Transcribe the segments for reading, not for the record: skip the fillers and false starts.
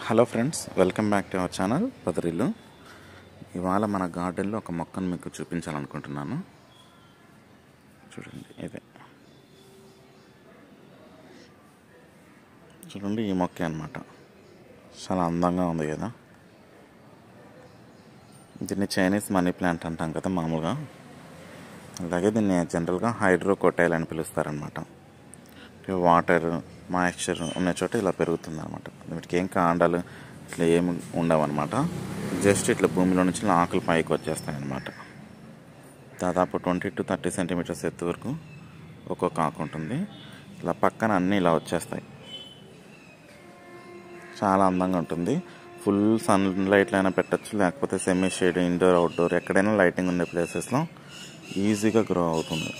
Hello friends, welcome back to our channel Padarillu. ఇవాళ మన గార్డెన్లో ఒక మొక్కను మీకు చూపించాలనుకుంటున్నాను. చూడండి, ఇదే చూడండి, ఈ మొక్క అన్నమాట. చాలా అందంగా ఉంది కదా. దీన్ని చైనీస్ మనీ ప్లాంట్ అంటాం కదా మామూలుగా. అలాగే దీన్ని జనరల్గా హైడ్రోకోటైల్ అని పిలుస్తారనమాట. వాటర్ మాయిశ్చర్ ఉన్న చోట ఇలా పెరుగుతుంది అనమాట. వీటికి ఏం కాండాలు ఇట్లా ఏమి ఉండవు అనమాట. జస్ట్ ఇట్లా భూమిలో నుంచి ఆకులు పైకి వచ్చేస్తాయి అన్నమాట. దాదాపు 20 to 30 సెంటీమీటర్స్ ఎత్తు వరకు ఒక్కొక్క ఆకు ఉంటుంది. ఇలా పక్కన అన్నీ ఇలా వచ్చేస్తాయి. చాలా అందంగా ఉంటుంది. ఫుల్ సన్ లైట్లో అయినా పెట్టచ్చు, లేకపోతే సెమీ షేడ్ ఇండోర్ అవుట్డోర్ ఎక్కడైనా లైటింగ్ ఉండే ప్లేసెస్లో ఈజీగా గ్రో అవుతుంది.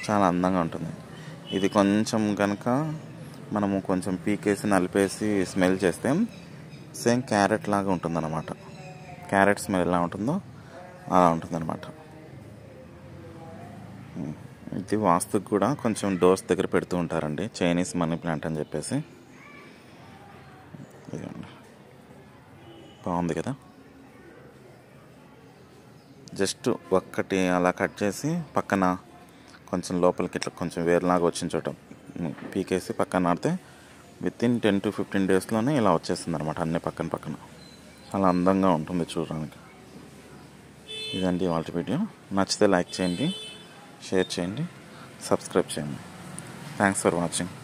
చాలా అందంగా ఉంటుంది. ఇది కొంచెం కనుక మనము కొంచెం పీకేసి నలిపేసి స్మెల్ చేస్తే సేమ్ క్యారెట్ లాగా ఉంటుందన్నమాట. క్యారెట్ స్మెల్ ఎలా ఉంటుందో అలా ఉంటుందన్నమాట. ఇది వాస్తుకు కూడా కొంచెం డోర్స్ దగ్గర పెడుతూ ఉంటారండి, చైనీస్ మనీ ప్లాంట్ అని చెప్పేసి. ఇదండి, బాగుంది కదా. జస్ట్ ఒక్కటి అలా కట్ చేసి పక్కన కొంచెం లోపలికి ఇట్లా కొంచెం వేరులాగా వచ్చిన చోట పీకేసి పక్కన నాటితే వితిన్ 10 to 15 డేస్లోనే ఇలా వచ్చేస్తుంది అనమాట. అన్నీ పక్కన పక్కన చాలా అందంగా ఉంటుంది చూడడానికి. ఇదండి వాళ్ళ వీడియో. నచ్చితే లైక్ చేయండి, షేర్ చేయండి, సబ్స్క్రైబ్ చేయండి. Thanks for watching.